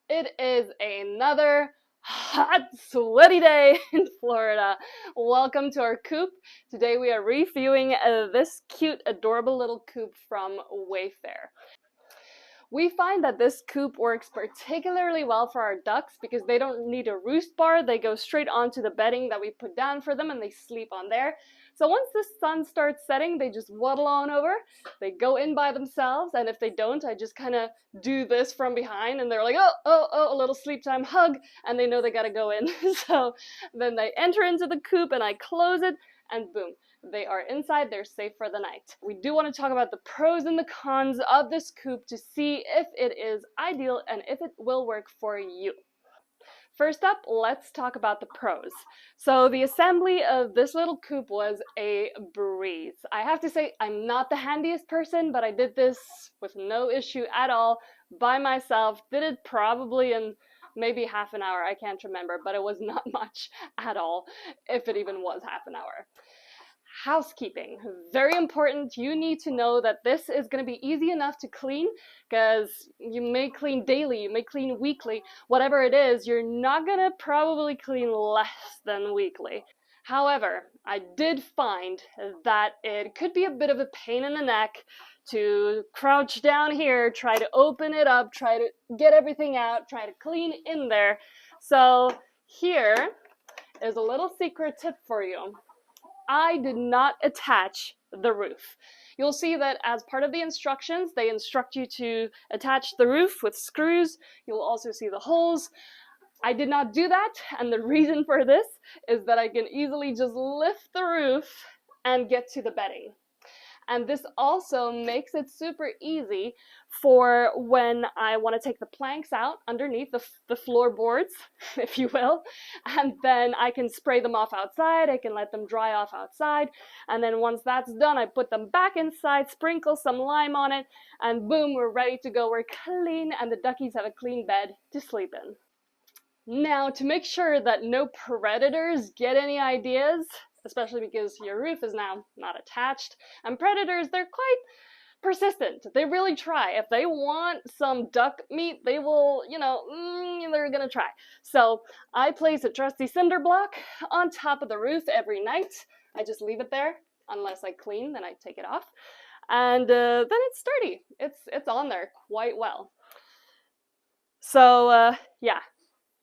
It is another hot, sweaty day in Florida. Welcome to our coop. Today we are reviewing this cute, adorable little coop from Wayfair. We find that this coop works particularly well for our ducks because they don't need a roost bar. They go straight onto the bedding that we put down for them and they sleep on there. So once the sun starts setting, they just waddle on over. They go in by themselves, and if they don't, I just kind of do this from behind and they're like, oh, a little sleep time hug, and they know they gotta go in. So then they enter into the coop and I close it and boom. They are inside, they're safe for the night. We do want to talk about the pros and the cons of this coop to see if it is ideal and if it will work for you. First up, let's talk about the pros. So the assembly of this little coop was a breeze. I have to say, I'm not the handiest person, but I did this with no issue at all by myself. Did it probably in maybe half an hour, I can't remember, but it was not much at all, if it even was half an hour. Housekeeping, very important. You need to know that this is going to be easy enough to clean because you may clean daily, you may clean weekly, whatever it is, you're not going to probably clean less than weekly. However, I did find that it could be a bit of a pain in the neck to crouch down here, try to open it up, try to get everything out, try to clean in there. So here is a little secret tip for you. I did not attach the roof. You'll see that as part of the instructions, they instruct you to attach the roof with screws. You'll also see the holes. I did not do that, and the reason for this is that I can easily just lift the roof and get to the bedding. And this also makes it super easy for when I want to take the planks out underneath the floorboards, if you will, and then I can spray them off outside, I can let them dry off outside, and then once that's done, I put them back inside, sprinkle some lime on it, and boom, we're ready to go. We're clean, and the duckies have a clean bed to sleep in. Now, to make sure that no predators get any ideas, especially because your roof is now not attached, and predators, they're quite persistent. They really try. If they want some duck meat, they will, they're gonna try. So I place a trusty cinder block on top of the roof every night. I just leave it there unless I clean, then I take it off. And then it's sturdy. It's on there quite well. So yeah,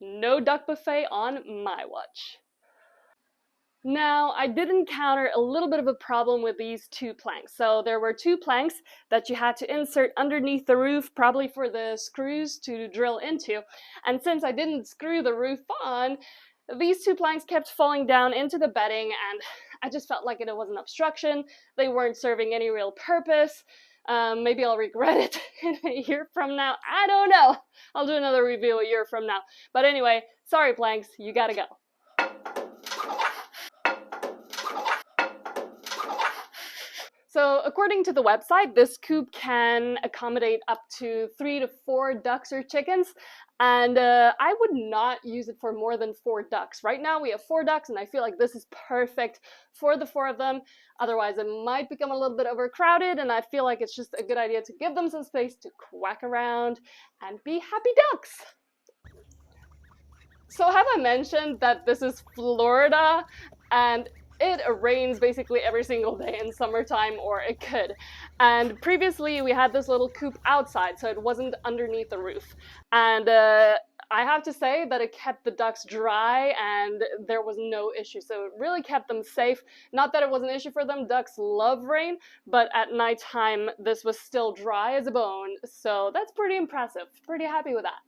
no duck buffet on my watch. Now, I did encounter a little bit of a problem with these two planks. So there were two planks that you had to insert underneath the roof, probably for the screws to drill into. And since I didn't screw the roof on, these two planks kept falling down into the bedding, and I just felt like it was an obstruction. They weren't serving any real purpose. Maybe I'll regret it in a year from now. I don't know. I'll do another review a year from now. But anyway, sorry planks, you gotta go. So according to the website, this coop can accommodate up to 3 to 4 ducks or chickens, and I would not use it for more than 4 ducks. Right now we have 4 ducks, and I feel like this is perfect for the 4 of them. Otherwise it might become a little bit overcrowded, and I feel like it's just a good idea to give them some space to quack around and be happy ducks. So have I mentioned that this is Florida, and it rains basically every single day in summertime, or it could. And previously we had this little coop outside, so it wasn't underneath the roof. And I have to say that it kept the ducks dry and there was no issue. So it really kept them safe. Not that it was an issue for them, ducks love rain, but at nighttime this was still dry as a bone. So that's pretty impressive. Pretty happy with that.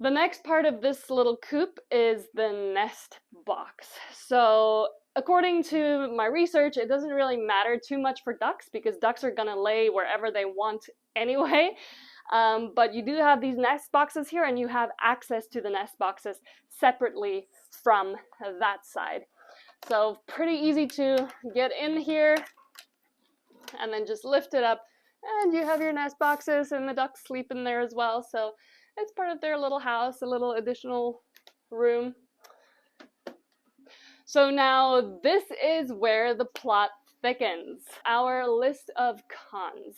The next part of this little coop is the nest box. So according to my research, it doesn't really matter too much for ducks because ducks are gonna lay wherever they want anyway. But you do have these nest boxes here, and you have access to the nest boxes separately from that side. So pretty easy to get in here and then just lift it up, and you have your nest boxes, and the ducks sleep in there as well. So it's part of their little house, a little additional room. So now this is where the plot thickens. Our list of cons.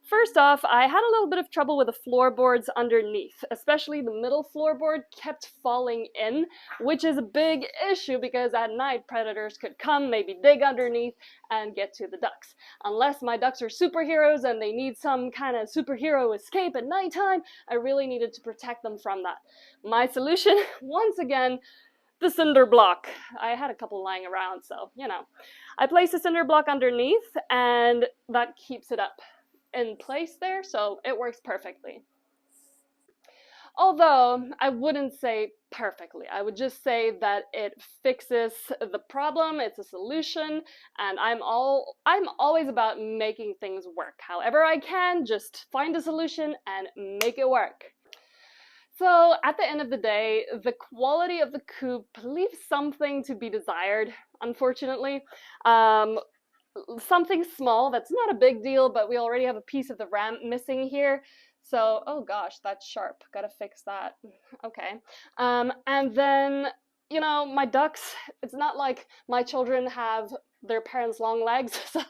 First off, I had a little bit of trouble with the floorboards underneath, especially the middle floorboard kept falling in, which is a big issue because at night predators could come, maybe dig underneath, and get to the ducks. Unless my ducks are superheroes and they need some kind of superhero escape at nighttime, I really needed to protect them from that. My solution, once again, the cinder block. I had a couple lying around, so, you know. I placed a cinder block underneath, and that keeps it up in place there, so it works perfectly. Although, I wouldn't say perfectly. I would just say that it fixes the problem, it's a solution, and I'm always about making things work. However I can, just find a solution and make it work. So at the end of the day, the quality of the coop leaves something to be desired, unfortunately. Something small, that's not a big deal, but we already have a piece of the ramp missing here. So, oh gosh, that's sharp. Gotta fix that. Okay. And then, you know, my ducks, it's not like my children have their parents' long legs, so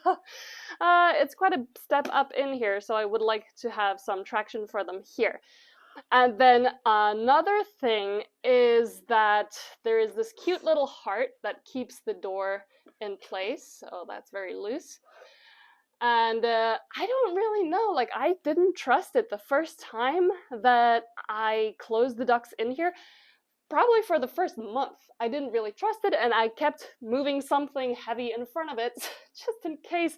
it's quite a step up in here, so I would like to have some traction for them here. And then another thing is that there is this cute little heart that keeps the door in place. So that's very loose. And I don't really know, like I didn't trust it the first time that I closed the ducks in here. Probably for the first month, I didn't really trust it, and I kept moving something heavy in front of it just in case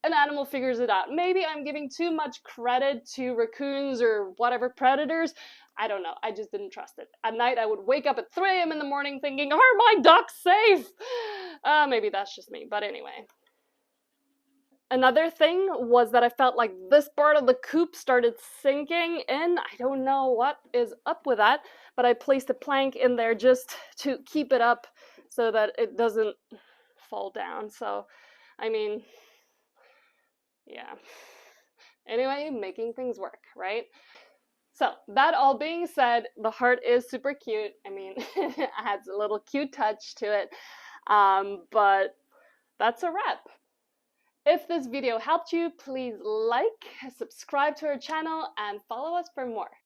an animal figures it out. Maybe I'm giving too much credit to raccoons or whatever predators. I don't know. I just didn't trust it. At night, I would wake up at 3 a.m. in the morning thinking, are my ducks safe? Maybe that's just me, but anyway. Another thing was that I felt like this part of the coop started sinking in. I don't know what is up with that, but I placed a plank in there just to keep it up so that it doesn't fall down. So, I mean, yeah. Anyway, making things work, right? So, that all being said, the heart is super cute. I mean, it adds a little cute touch to it. But that's a wrap. If this video helped you, please like, subscribe to our channel, and follow us for more.